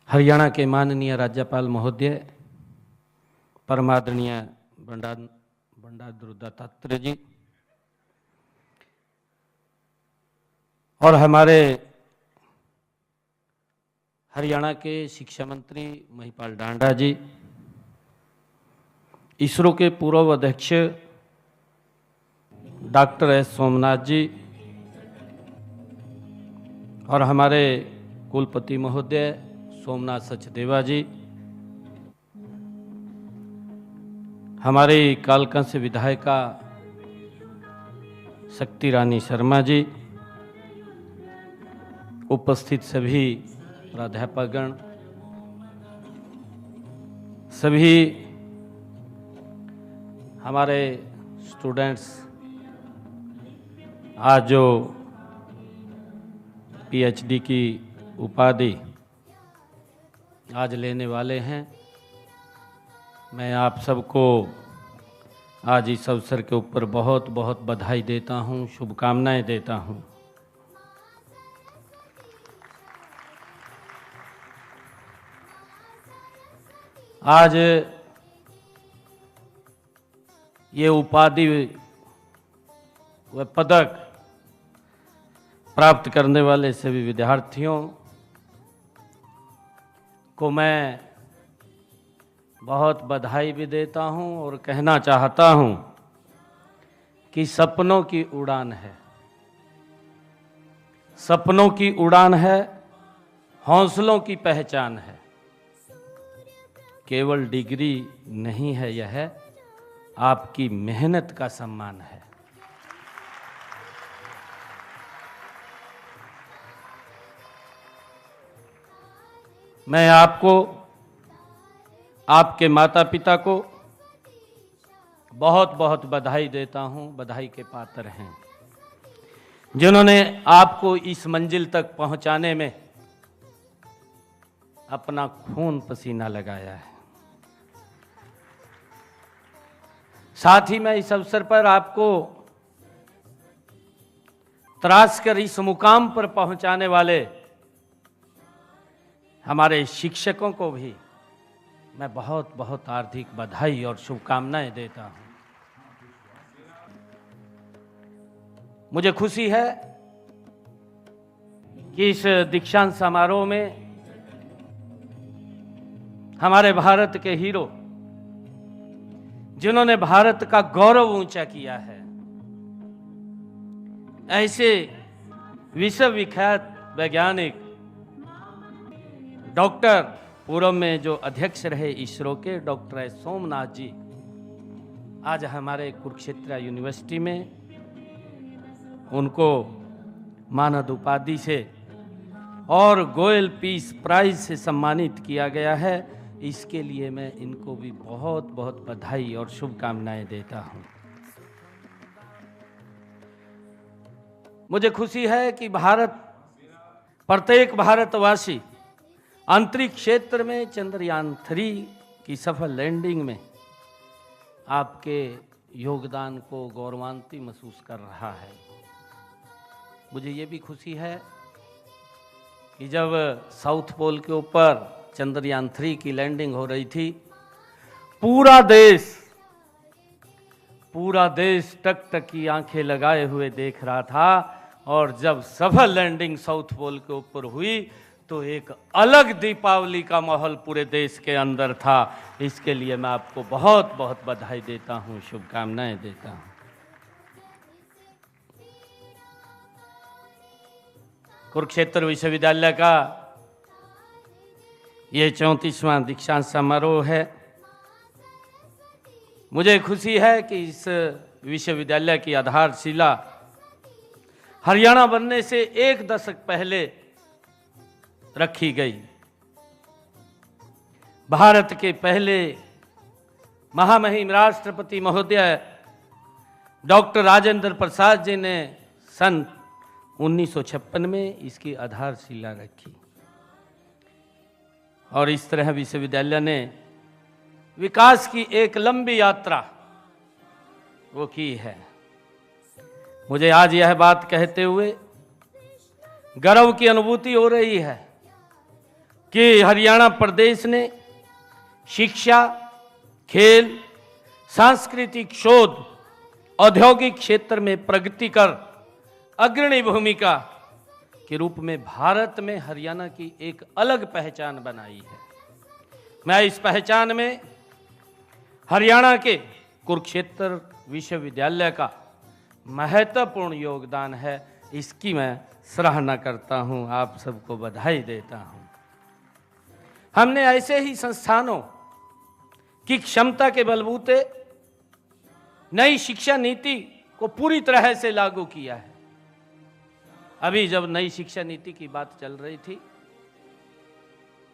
हरियाणा के माननीय राज्यपाल महोदय परमादरणीय बंडारू दत्तात्रेय जी और हमारे हरियाणा के शिक्षा मंत्री महिपाल डांडा जी, इसरो के पूर्व अध्यक्ष डॉक्टर एस सोमनाथ जी और हमारे कुलपति महोदय सोमनाथ सचदेवा जी, हमारी कालकंस विधायिका शक्ति रानी शर्मा जी, उपस्थित सभी प्राध्यापकगण, सभी हमारे स्टूडेंट्स, आज जो पीएचडी की उपाधि आज लेने वाले हैं, मैं आप सबको आज इस अवसर के ऊपर बहुत बहुत बधाई देता हूं, शुभकामनाएं देता हूं। आज ये उपाधि व पदक प्राप्त करने वाले सभी विद्यार्थियों को मैं बहुत बधाई भी देता हूं और कहना चाहता हूं कि सपनों की उड़ान है, सपनों की उड़ान है, हौसलों की पहचान है। केवल डिग्री नहीं है, यह आपकी मेहनत का सम्मान है। मैं आपको, आपके माता पिता को बहुत बहुत बधाई देता हूं, बधाई के पात्र हैं, जिन्होंने आपको इस मंजिल तक पहुंचाने में अपना खून पसीना लगाया है। साथ ही मैं इस अवसर पर आपको त्रास कर इस मुकाम पर पहुंचाने वाले हमारे शिक्षकों को भी मैं बहुत बहुत हार्दिक बधाई और शुभकामनाएं देता हूं। मुझे खुशी है कि इस दीक्षांत समारोह में हमारे भारत के हीरो, जिन्होंने भारत का गौरव ऊंचा किया है, ऐसे विश्व विख्यात वैज्ञानिक डॉक्टर, पूर्व में जो अध्यक्ष रहे इसरो के डॉक्टर एस सोमनाथ जी, आज हमारे कुरुक्षेत्र यूनिवर्सिटी में उनको मानद उपाधि से और गोयल पीस प्राइज से सम्मानित किया गया है। इसके लिए मैं इनको भी बहुत बहुत बधाई और शुभकामनाएं देता हूं। मुझे खुशी है कि प्रत्येक भारतवासी अंतरिक्ष क्षेत्र में चंद्रयान 3 की सफल लैंडिंग में आपके योगदान को गौरवान्वित महसूस कर रहा है। मुझे ये भी खुशी है कि जब साउथ पोल के ऊपर चंद्रयान 3 की लैंडिंग हो रही थी, पूरा देश टक की आंखें लगाए हुए देख रहा था, और जब सफल लैंडिंग साउथ पोल के ऊपर हुई तो एक अलग दीपावली का माहौल पूरे देश के अंदर था। इसके लिए मैं आपको बहुत बहुत बधाई देता हूं, शुभकामनाएं देता हूं। कुरुक्षेत्र विश्वविद्यालय का ये 34वां दीक्षांत समारोह है। मुझे खुशी है कि इस विश्वविद्यालय की आधारशिला हरियाणा बनने से 1 दशक पहले रखी गई। भारत के पहले महामहिम राष्ट्रपति महोदय डॉक्टर राजेंद्र प्रसाद जी ने सन 1956 में इसकी आधारशिला रखी, और इस तरह विश्वविद्यालय ने विकास की एक लंबी यात्रा वो की है। मुझे आज यह बात कहते हुए गर्व की अनुभूति हो रही है कि हरियाणा प्रदेश ने शिक्षा, खेल, सांस्कृतिक शोध, औद्योगिक क्षेत्र में प्रगति कर अग्रणी भूमिका के रूप में भारत में हरियाणा की एक अलग पहचान बनाई है। मैं इस पहचान में हरियाणा के कुरुक्षेत्र विश्वविद्यालय का महत्वपूर्ण योगदान है, इसकी मैं सराहना करता हूं, आप सबको बधाई देता हूं। हमने ऐसे ही संस्थानों की क्षमता के बलबूते नई शिक्षा नीति को पूरी तरह से लागू किया है। अभी जब नई शिक्षा नीति की बात चल रही थी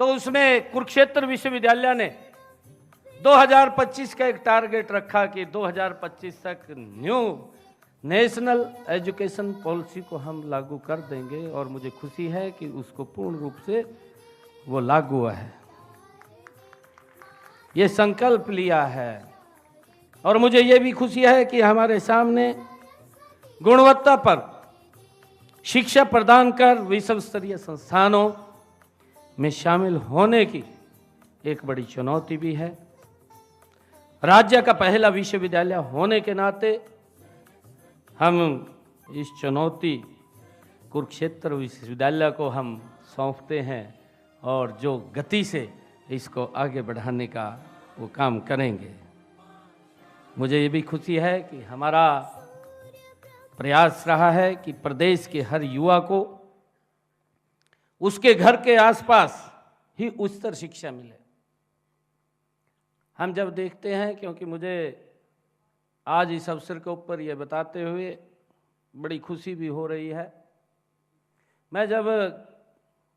तो उसमें कुरुक्षेत्र विश्वविद्यालय ने 2025 का एक टारगेट रखा कि 2025 तक न्यू नेशनल एजुकेशन पॉलिसी को हम लागू कर देंगे, और मुझे खुशी है कि उसको पूर्ण रूप से वो लागू हुआ है। ये संकल्प लिया है, और मुझे ये भी खुशी है कि हमारे सामने गुणवत्ता पर शिक्षा प्रदान कर विश्व स्तरीय संस्थानों में शामिल होने की एक बड़ी चुनौती भी है। राज्य का पहला विश्वविद्यालय होने के नाते हम इस चुनौती कुरुक्षेत्र विश्वविद्यालय को हम सौंपते हैं, और जो गति से इसको आगे बढ़ाने का वो काम करेंगे। मुझे ये भी खुशी है कि हमारा प्रयास रहा है कि प्रदेश के हर युवा को उसके घर के आसपास ही उच्चतर शिक्षा मिले। हम जब देखते हैं, क्योंकि मुझे आज इस अवसर के ऊपर ये बताते हुए बड़ी खुशी भी हो रही है, मैं जब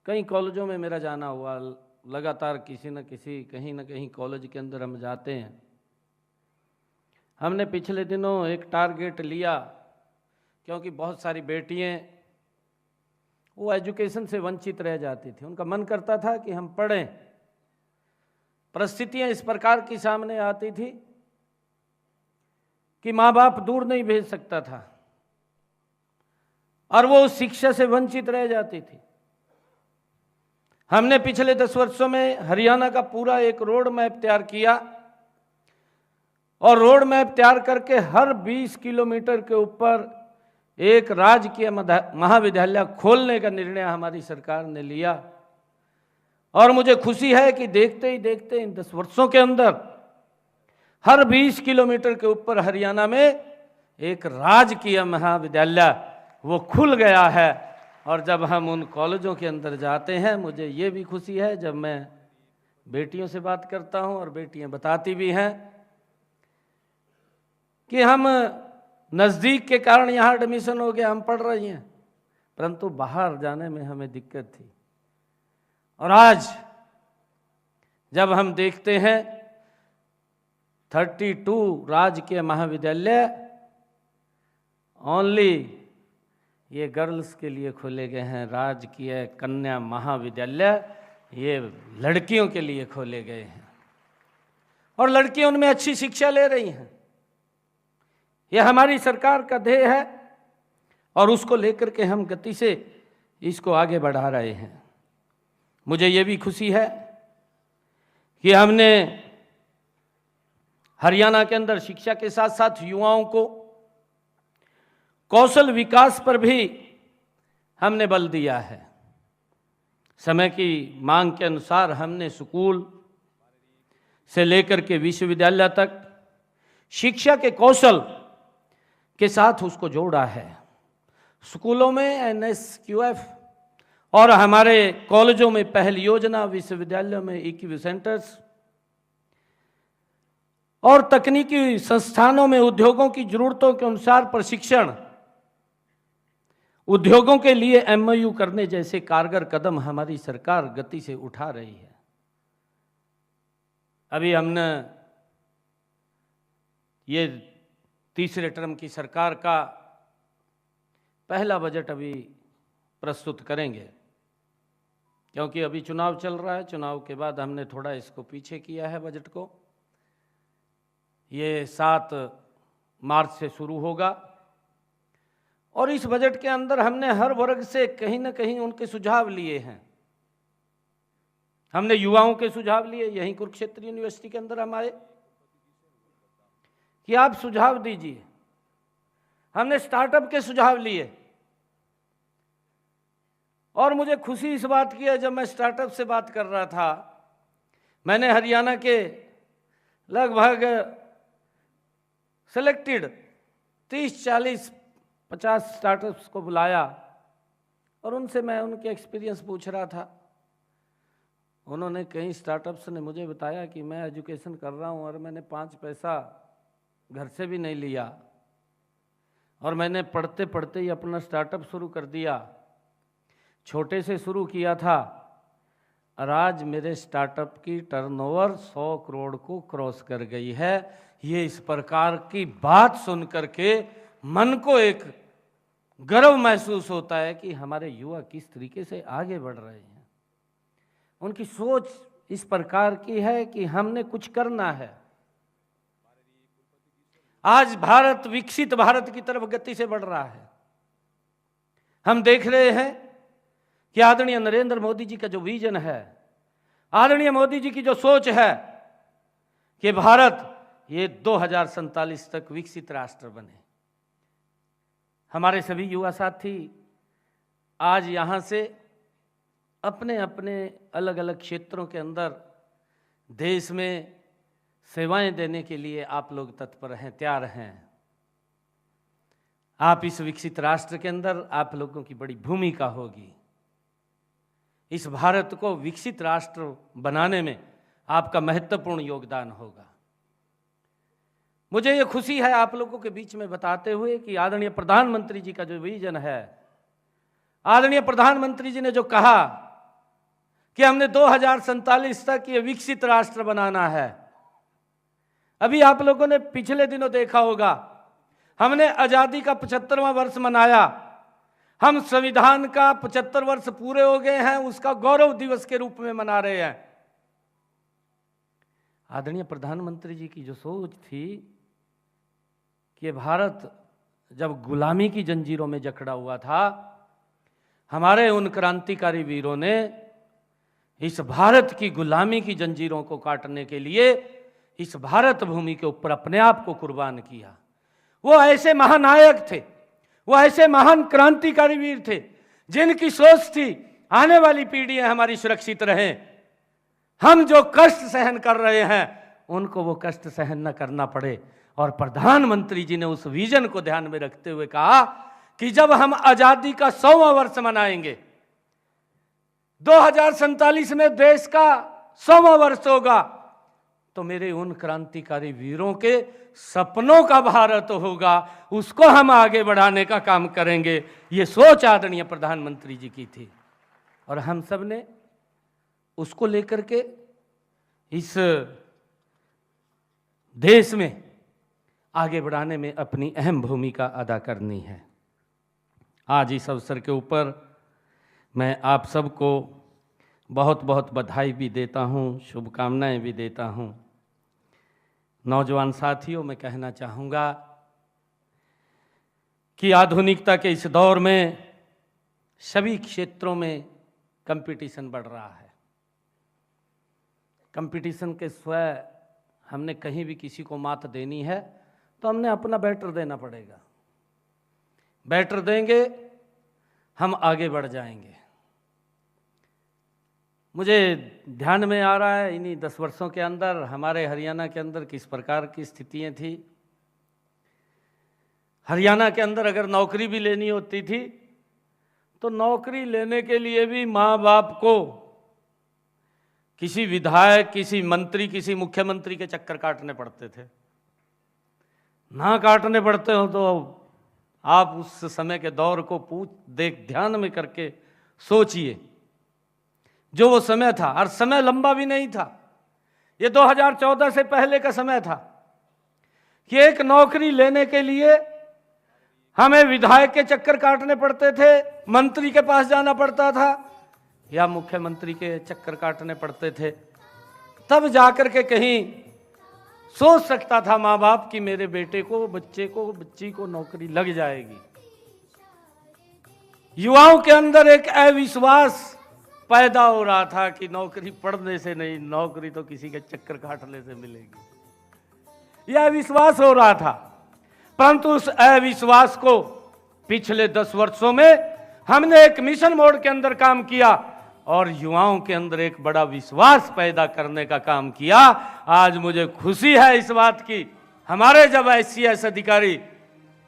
कई कॉलेजों में मेरा जाना हुआ, लगातार किसी न किसी कहीं न कहीं कॉलेज के अंदर हम जाते हैं। हमने पिछले दिनों एक टारगेट लिया, क्योंकि बहुत सारी बेटियां वो एजुकेशन से वंचित रह जाती थी, उनका मन करता था कि हम पढ़ें। परिस्थितियां इस प्रकार की सामने आती थी कि माँ बाप दूर नहीं भेज सकता था, और वो उस शिक्षा से वंचित रह जाती थी। हमने पिछले 10 वर्षों में हरियाणा का पूरा एक रोड मैप तैयार किया, और रोड मैप तैयार करके हर 20 किलोमीटर के ऊपर एक राजकीय महाविद्यालय खोलने का निर्णय हमारी सरकार ने लिया। और मुझे खुशी है कि देखते ही देखते इन 10 वर्षों के अंदर हर 20 किलोमीटर के ऊपर हरियाणा में एक राजकीय महाविद्यालय वो खुल गया है। और जब हम उन कॉलेजों के अंदर जाते हैं, मुझे ये भी खुशी है जब मैं बेटियों से बात करता हूं, और बेटियां बताती भी हैं कि हम नज़दीक के कारण यहाँ एडमिशन हो गया, हम पढ़ रही हैं, परंतु बाहर जाने में हमें दिक्कत थी। और आज जब हम देखते हैं 32 राजकीय महाविद्यालय ओनली ये गर्ल्स के लिए खोले गए हैं, राजकीय कन्या महाविद्यालय ये लड़कियों के लिए खोले गए हैं, और लड़कियां उनमें अच्छी शिक्षा ले रही हैं। ये हमारी सरकार का ध्येय है, और उसको लेकर के हम गति से इसको आगे बढ़ा रहे हैं। मुझे ये भी खुशी है कि हमने हरियाणा के अंदर शिक्षा के साथ साथ युवाओं को कौशल विकास पर भी हमने बल दिया है। समय की मांग के अनुसार हमने स्कूल से लेकर के विश्वविद्यालय तक शिक्षा के कौशल के साथ उसको जोड़ा है। स्कूलों में NSQF और हमारे कॉलेजों में पहल योजना, विश्वविद्यालयों में EQ सेंटर्स और तकनीकी संस्थानों में उद्योगों की जरूरतों के अनुसार प्रशिक्षण, उद्योगों के लिए MOU करने जैसे कारगर कदम हमारी सरकार गति से उठा रही है। अभी हमने ये तीसरे टर्म की सरकार का पहला बजट अभी प्रस्तुत करेंगे, क्योंकि अभी चुनाव चल रहा है। चुनाव के बाद हमने थोड़ा इसको पीछे किया है बजट को। ये 7 मार्च से शुरू होगा, और इस बजट के अंदर हमने हर वर्ग से कहीं ना कहीं उनके सुझाव लिए हैं। हमने युवाओं के सुझाव लिए, यहीं कुरुक्षेत्र यूनिवर्सिटी के अंदर हम आए कि आप सुझाव दीजिए। हमने स्टार्टअप के सुझाव लिए और मुझे खुशी इस बात की है, जब मैं स्टार्टअप से बात कर रहा था, मैंने हरियाणा के लगभग सेलेक्टेड 30, 40, 50 स्टार्टअप्स को बुलाया और उनसे मैं उनके एक्सपीरियंस पूछ रहा था। उन्होंने कई स्टार्टअप्स ने मुझे बताया कि मैं एजुकेशन कर रहा हूं और मैंने 5 पैसा घर से भी नहीं लिया और मैंने पढ़ते पढ़ते ही अपना स्टार्टअप शुरू कर दिया। छोटे से शुरू किया था और आज मेरे स्टार्टअप की टर्नओवर 100 करोड़ को क्रॉस कर गई है। ये इस प्रकार की बात सुन करके मन को एक गर्व महसूस होता है कि हमारे युवा किस तरीके से आगे बढ़ रहे हैं। उनकी सोच इस प्रकार की है कि हमने कुछ करना है। आज भारत विकसित भारत की तरफ गति से बढ़ रहा है। हम देख रहे हैं कि आदरणीय नरेंद्र मोदी जी का जो विजन है, आदरणीय मोदी जी की जो सोच है कि भारत ये 2047 तक विकसित राष्ट्र बने। हमारे सभी युवा साथी आज यहाँ से अपने अपने अलग अलग क्षेत्रों के अंदर देश में सेवाएं देने के लिए आप लोग तत्पर हैं, तैयार हैं। आप इस विकसित राष्ट्र के अंदर आप लोगों की बड़ी भूमिका होगी। इस भारत को विकसित राष्ट्र बनाने में आपका महत्वपूर्ण योगदान होगा। मुझे ये खुशी है आप लोगों के बीच में बताते हुए कि आदरणीय प्रधानमंत्री जी का जो विजन है, आदरणीय प्रधानमंत्री जी ने जो कहा कि हमने 2047 तक ये विकसित राष्ट्र बनाना है। अभी आप लोगों ने पिछले दिनों देखा होगा, हमने आजादी का 75वां वर्ष मनाया। हम संविधान का 75 वर्ष पूरे हो गए हैं, उसका गौरव दिवस के रूप में मना रहे हैं। आदरणीय प्रधानमंत्री जी की जो सोच थी कि भारत जब गुलामी की जंजीरों में जकड़ा हुआ था, हमारे उन क्रांतिकारी वीरों ने इस भारत की गुलामी की जंजीरों को काटने के लिए इस भारत भूमि के ऊपर अपने आप को कुर्बान किया। वो ऐसे महानायक थे, वो ऐसे महान क्रांतिकारी वीर थे जिनकी सोच थी आने वाली पीढ़ियां हमारी सुरक्षित रहें। हम जो कष्ट सहन कर रहे हैं उनको वो कष्ट सहन न करना पड़े। और प्रधानमंत्री जी ने उस विजन को ध्यान में रखते हुए कहा कि जब हम आजादी का 100वां वर्ष मनाएंगे, 2047 में देश का 100वां वर्ष होगा, तो मेरे उन क्रांतिकारी वीरों के सपनों का भारत होगा, उसको हम आगे बढ़ाने का काम करेंगे। ये सोच आदरणीय प्रधानमंत्री जी की थी और हम सब ने उसको लेकर के इस देश में आगे बढ़ाने में अपनी अहम भूमिका अदा करनी है। आज इस अवसर के ऊपर मैं आप सबको बहुत बहुत बधाई भी देता हूँ, शुभकामनाएं भी देता हूँ। नौजवान साथियों, मैं कहना चाहूँगा कि आधुनिकता के इस दौर में सभी क्षेत्रों में कंपटीशन बढ़ रहा है। कंपटीशन के स्वयं हमने कहीं भी किसी को मात देनी है तो हमने अपना बेटर देना पड़ेगा। बेटर देंगे, हम आगे बढ़ जाएंगे। मुझे ध्यान में आ रहा है इन्हीं 10 वर्षों के अंदर हमारे हरियाणा के अंदर किस प्रकार की स्थितियां थी। हरियाणा के अंदर अगर नौकरी भी लेनी होती थी तो नौकरी लेने के लिए भी माँ बाप को किसी विधायक, किसी मंत्री, किसी मुख्यमंत्री के चक्कर काटने पड़ते थे। ना काटने पड़ते हो तो आप उस समय के दौर को ध्यान में करके सोचिए, जो वो समय था। और समय लंबा भी नहीं था, ये 2014 से पहले का समय था कि एक नौकरी लेने के लिए हमें विधायक के चक्कर काटने पड़ते थे, मंत्री के पास जाना पड़ता था या मुख्यमंत्री के चक्कर काटने पड़ते थे, तब जाकर के कहीं सोच सकता था माँ बाप कि मेरे बेटे को, बच्चे को, बच्ची को नौकरी लग जाएगी। युवाओं के अंदर एक अविश्वास पैदा हो रहा था कि नौकरी पढ़ने से नहीं, नौकरी तो किसी के चक्कर काटने से मिलेगी, यह विश्वास हो रहा था। परंतु उस अविश्वास को पिछले 10 वर्षों में हमने एक मिशन मोड के अंदर काम किया और युवाओं के अंदर एक बड़ा विश्वास पैदा करने का काम किया। आज मुझे खुशी है इस बात की, हमारे जब SCS अधिकारी,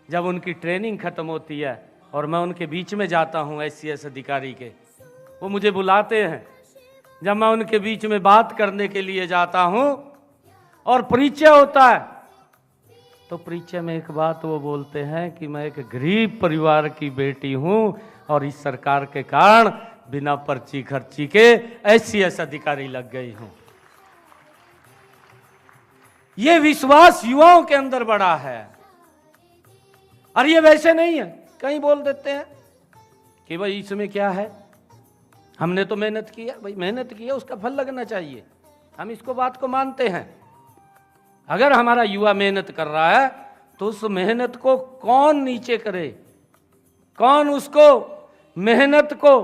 जब उनकी ट्रेनिंग खत्म होती है और मैं उनके बीच में जाता हूं, SCS अधिकारी के, वो मुझे बुलाते हैं, जब मैं उनके बीच में बात करने के लिए जाता हूं और परिचय होता है, तो परिचय में एक बात वो बोलते हैं कि मैं एक गरीब परिवार की बेटी हूं और इस सरकार के कारण बिना पर्ची खर्ची के SCS अधिकारी लग गई हूं। ये विश्वास युवाओं के अंदर बड़ा है। और ये वैसे नहीं है, कहीं बोल देते हैं कि भाई इसमें क्या है, हमने तो मेहनत किया। भाई मेहनत किया, उसका फल लगना चाहिए, हम इसको बात को मानते हैं। अगर हमारा युवा मेहनत कर रहा है तो उस मेहनत को कौन नीचे करे, कौन उसको मेहनत को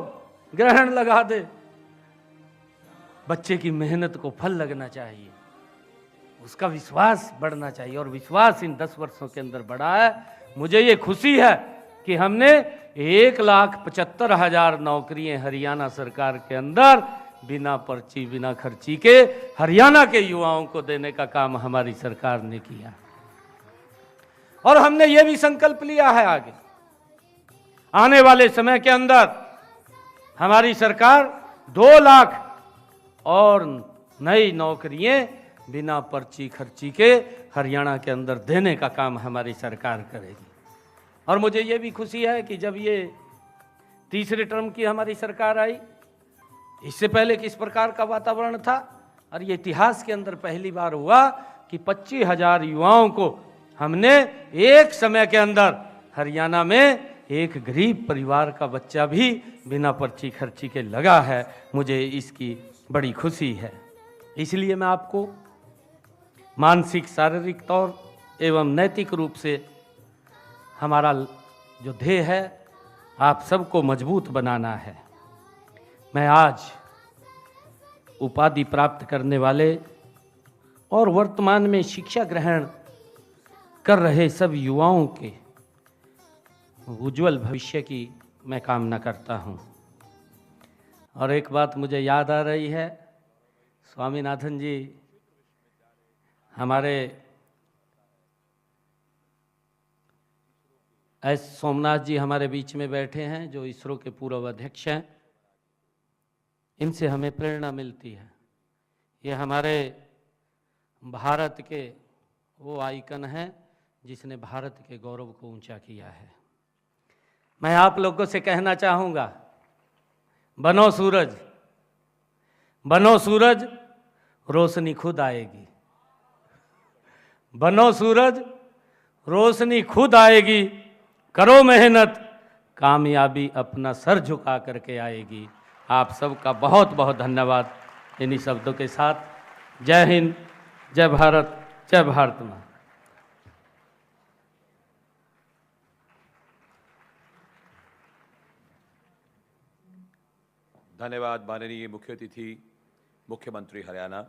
ग्रहण लगा दे। बच्चे की मेहनत को फल लगना चाहिए, उसका विश्वास बढ़ना चाहिए और विश्वास इन 10 वर्षों के अंदर बढ़ा है। मुझे ये खुशी है कि हमने 1,75,000 नौकरियां हरियाणा सरकार के अंदर बिना पर्ची बिना खर्ची के हरियाणा के युवाओं को देने का काम हमारी सरकार ने किया। और हमने ये भी संकल्प लिया है आगे आने वाले समय के अंदर हमारी सरकार 2 लाख और नई नौकरियां बिना पर्ची खर्ची के हरियाणा के अंदर देने का काम हमारी सरकार करेगी। और मुझे ये भी खुशी है कि जब ये तीसरे टर्म की हमारी सरकार आई, इससे पहले किस प्रकार का वातावरण था, और ये इतिहास के अंदर पहली बार हुआ कि 25,000 युवाओं को हमने एक समय के अंदर हरियाणा में एक गरीब परिवार का बच्चा भी बिना पर्ची खर्ची के लगा है। मुझे इसकी बड़ी खुशी है। इसलिए मैं आपको मानसिक, शारीरिक तौर एवं नैतिक रूप से हमारा जो ध्येय है, आप सबको मजबूत बनाना है। मैं आज उपाधि प्राप्त करने वाले और वर्तमान में शिक्षा ग्रहण कर रहे सब युवाओं के उज्जवल भविष्य की मैं कामना करता हूं। और एक बात मुझे याद आ रही है, स्वामीनाथन जी हमारे एस सोमनाथ जी हमारे बीच में बैठे हैं, जो इसरो के पूर्व अध्यक्ष हैं। इनसे हमें प्रेरणा मिलती है। ये हमारे भारत के वो आइकन हैं जिसने भारत के गौरव को ऊंचा किया है। मैं आप लोगों से कहना चाहूँगा, बनो सूरज, बनो सूरज, रोशनी खुद आएगी। बनो सूरज, रोशनी खुद आएगी। करो मेहनत, कामयाबी अपना सर झुका करके आएगी। आप सबका बहुत बहुत धन्यवाद। इन्हीं शब्दों के साथ जय हिंद, जय भारत, जय भारत माँ। धन्यवाद माननीय मुख्य अतिथि मुख्यमंत्री हरियाणा।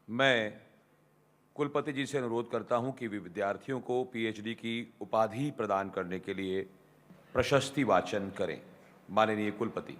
मैं कुलपति जी से अनुरोध करता हूं कि वे विद्यार्थियों को PhD की उपाधि प्रदान करने के लिए प्रशस्ति वाचन करें। माननीय कुलपति।